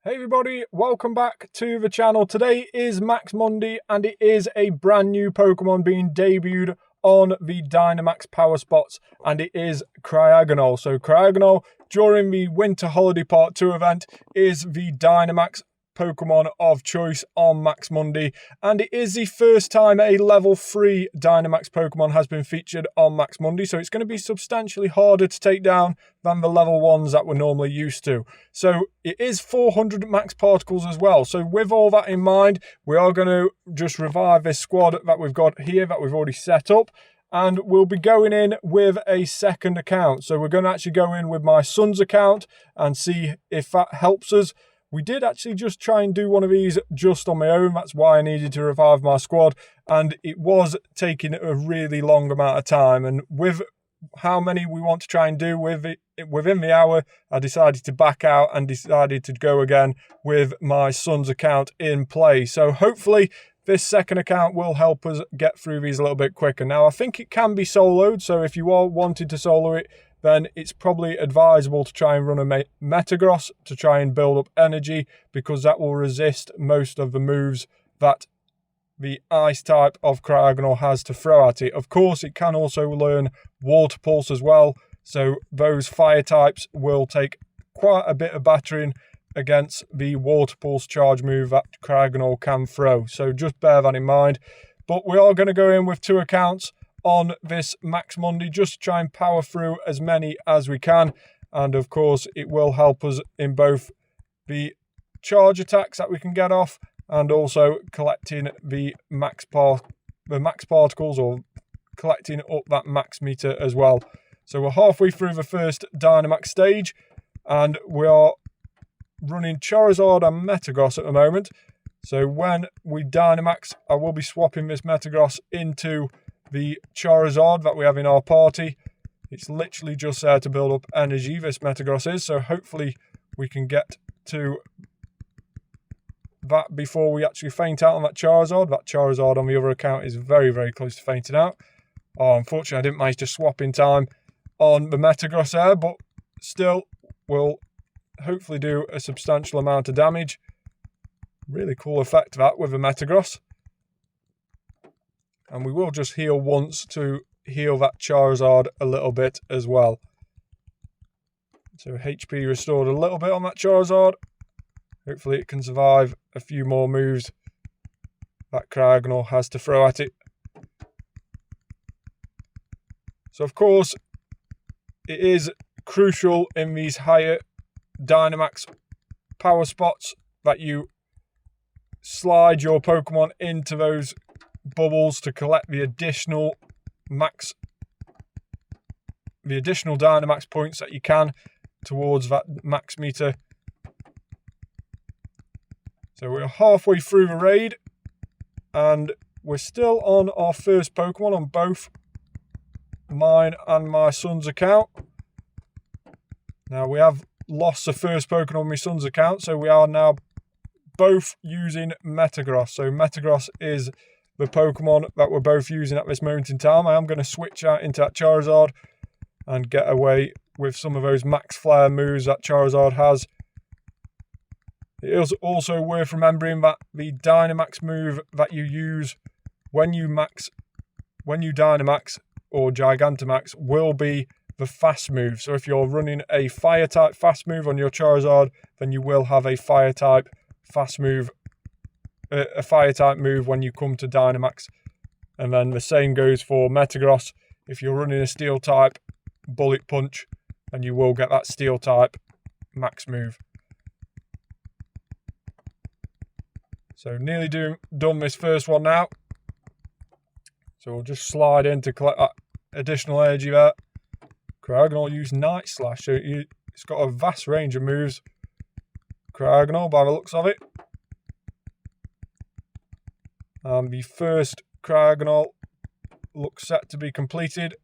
Hey everybody, welcome back to the channel. Today is Max Monday and it is a brand new Pokemon being debuted on the Dynamax Power Spots, and it is Cryogonal. So Cryogonal, during the Winter Holiday Part 2 event, is the Dynamax Pokemon of choice on Max Monday, and it is the first time a level 3 Dynamax Pokemon has been featured on Max Monday, so it's going to be substantially harder to take down than the level 1s that we're normally used to. So it is 400 max particles as well. So with all that in mind, we are going to just revive this squad that we've got here that we've already set up, and we'll be going in with a second account. So we're going to actually go in with my son's account and see if that helps us. We did actually just try and do one of these just on my own. That's why I needed to revive my squad, and it was taking a really long amount of time. And with how many we want to try and do with it within the hour, I decided to back out and decided to go again with my son's account in play. So hopefully this second account will help us get through these a little bit quicker. Now I think it can be soloed, so if you are wanting to solo it, then it's probably advisable to try and run a Metagross to try and build up energy, because that will resist most of the moves that the ice type of Cryogonal has to throw at it. Of course, it can also learn Water Pulse as well, so those fire types will take quite a bit of battering against the Water Pulse charge move that Cryogonal can throw. So just bear that in mind. But we are going to go in with 2 accounts on this Max Monday, just to try and power through as many as we can. And of course, it will help us in both the charge attacks that we can get off and also collecting the max particles, or collecting up that max meter as well. So we're halfway through the first Dynamax stage, and we are running Charizard and Metagross at the moment. So when we Dynamax, I will be swapping this Metagross into the Charizard that we have in our party. It's literally just there to build up energy, this Metagross is, so hopefully we can get to that before we actually faint out on that Charizard. That Charizard on the other account is very, very close to fainting out. Oh, unfortunately, I didn't manage to swap in time on the Metagross there, but still will hopefully do a substantial amount of damage. Really cool effect that with the Metagross. And we will just heal once to heal that Charizard a little bit as well. So HP restored a little bit on that Charizard. Hopefully it can survive a few more moves that Cryogonal has to throw at it. So of course, it is crucial in these higher Dynamax power spots that you slide your Pokemon into those bubbles to collect the additional Dynamax points that you can towards that max meter. So we're halfway through the raid, and we're still on our first Pokemon on both mine and my son's account. Now we have lost the first Pokemon on my son's account, so we are now both using Metagross. So Metagross is the Pokemon that we're both using at this moment in time. I am going to switch out into that Charizard and get away with some of those max flare moves that Charizard has. It is also worth remembering that the Dynamax move that you use when you Dynamax or Gigantamax will be the fast move. So if you're running a fire type fast move on your Charizard, then you will have a fire type fast move, a fire type move when you come to Dynamax. And then the same goes for Metagross. If you're running a steel type bullet punch, then you will get that steel type max move. So nearly done this first one now. So we'll just slide in to collect that additional energy there. Cryogonal use Night Slash, so it's got a vast range of moves. Cryogonal by the looks of it. And the first Cryogonal looks set to be completed.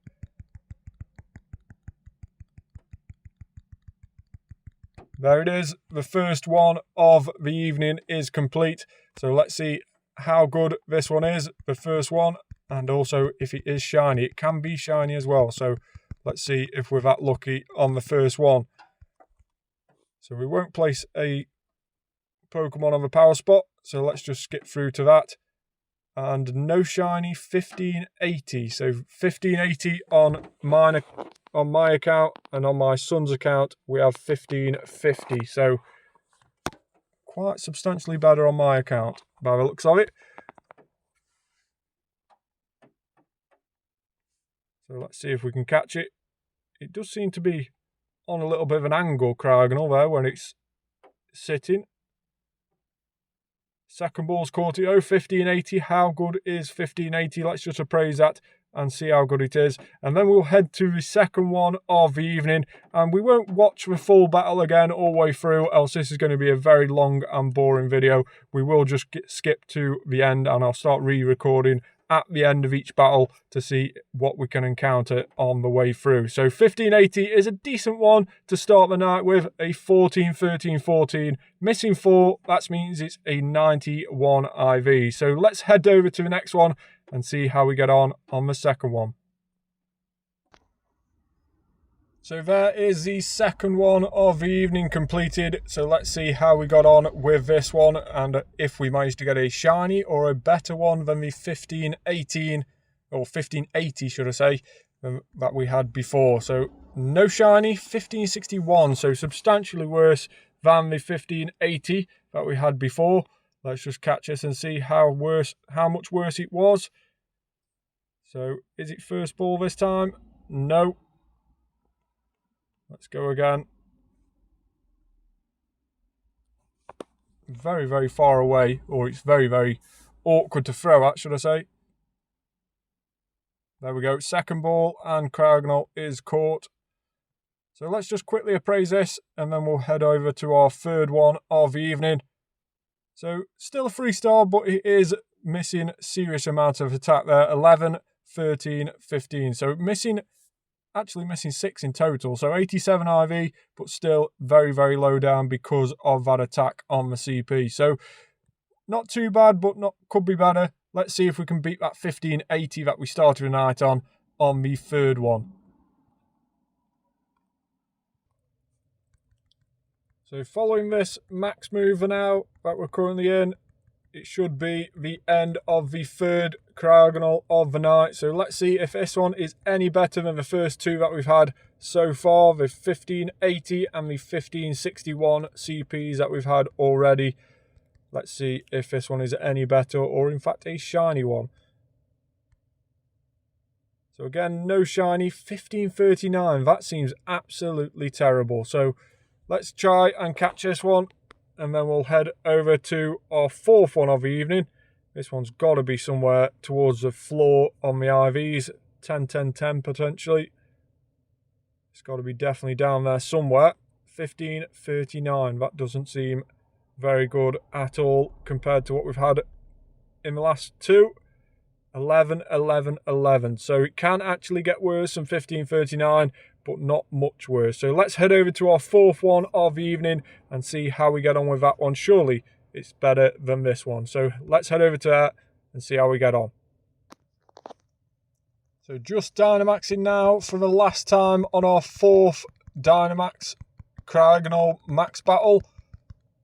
There it is. The first one of the evening is complete. So let's see how good this one is, the first one, and also if it is shiny. It can be shiny as well. So let's see if we're that lucky on the first one. So we won't place a Pokemon of a power spot. So let's just skip through to that. And no shiny, 1580. So 1580 on my account, and on my son's account we have 1550. So quite substantially better on my account by the looks of it. So let's see if we can catch it. It does seem to be on a little bit of an angle, Cryogonal, there when it's sitting. Second ball's caught it. Oh, 1580. How good is 1580? Let's just appraise that and see how good it is. And then we'll head to the second one of the evening. And we won't watch the full battle again all the way through, else this is going to be a very long and boring video. We will just skip to the end, and I'll start re-recording at the end of each battle to see what we can encounter on the way through. So 1580 is a decent one to start the night with. A 14, 13, 14. Missing 4, that means it's a 91 IV. So let's head over to the next one and see how we get on the second one. So there is the second one of the evening completed. So let's see how we got on with this one, and if we managed to get a shiny or a better one than the 1518, or 1580 should I say, that we had before. So no shiny, 1561, so substantially worse than the 1580 that we had before. Let's just catch this and see how much worse it was. So is it first ball this time? No. Let's go again. Very, very far away, or it's very, very awkward to throw at, should I say. There we go. Second ball, and Cryogonal is caught. So let's just quickly appraise this, and then we'll head over to our third one of the evening. So still a 3-star, but it is missing serious amount of attack there. 11, 13, 15. So actually missing 6 in total. So 87 IV, but still very, very low down because of that attack on the CP. So not too bad, but could be better. Let's see if we can beat that 1580 that we started the night on the third one. So following this max mover now that we're currently in, it should be the end of the third Cryogonal of the night. So let's see if this one is any better than the first two that we've had so far, the 1580 and the 1561 CPs that we've had already. Let's see if this one is any better, or in fact a shiny one. So again, no shiny, 1539. That seems absolutely terrible. So let's try and catch this one, and then we'll head over to our fourth one of the evening. This one's got to be somewhere towards the floor on the IVs. 10, 10, 10 potentially. It's got to be definitely down there somewhere. 1539. That doesn't seem very good at all compared to what we've had in the last two. 11, 11, 11. So it can actually get worse than 1539, but not much worse. So let's head over to our fourth one of the evening and see how we get on with that one. Surely it's better than this one. So let's head over to that and see how we get on. So just Dynamaxing now for the last time on our fourth Dynamax Cryogonal Max Battle.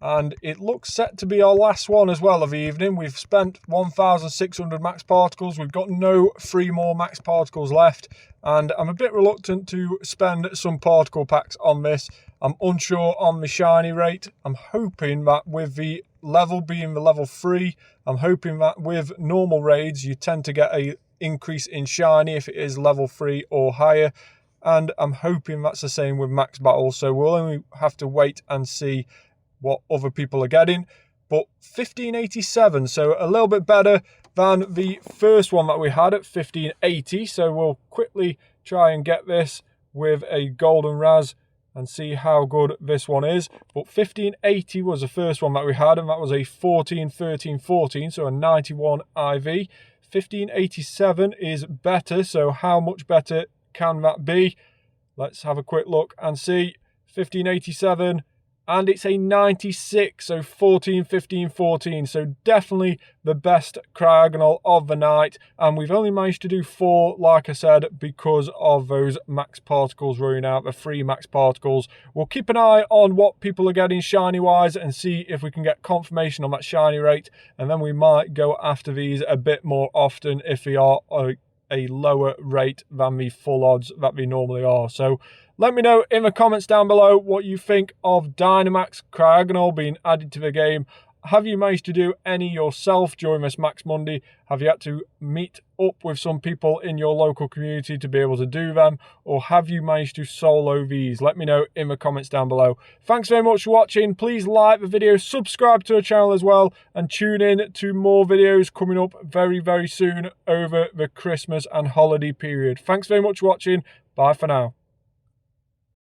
And it looks set to be our last one as well of the evening. We've spent 1,600 max particles. We've got no 3 more max particles left. And I'm a bit reluctant to spend some particle packs on this. I'm unsure on the shiny rate. I'm hoping that with the level being the level 3, I'm hoping that with normal raids, you tend to get an increase in shiny if it is level 3 or higher. And I'm hoping that's the same with max battles. So we'll only have to wait and see what other people are getting. But 1587, so a little bit better than the first one that we had at 1580. So we'll quickly try and get this with a golden raz and see how good this one is. But 1580 was the first one that we had, and that was a 14, 13, 14, so a 91 IV. 1587 is better, so how much better can that be? Let's have a quick look and see. 1587, and it's a 96, so 14, 15, 14, so definitely the best Cryogonal of the night, and we've only managed to do 4, like I said, because of those max particles running out, the 3 max particles. We'll keep an eye on what people are getting shiny wise and see if we can get confirmation on that shiny rate, and then we might go after these a bit more often if they are a lower rate than the full odds that they normally are. So let me know in the comments down below what you think of Dynamax Cryogonal being added to the game. Have you managed to do any yourself during this Max Monday? Have you had to meet up with some people in your local community to be able to do them? Or have you managed to solo these? Let me know in the comments down below. Thanks very much for watching. Please like the video, subscribe to the channel as well, and tune in to more videos coming up very, very soon over the Christmas and holiday period. Thanks very much for watching. Bye for now.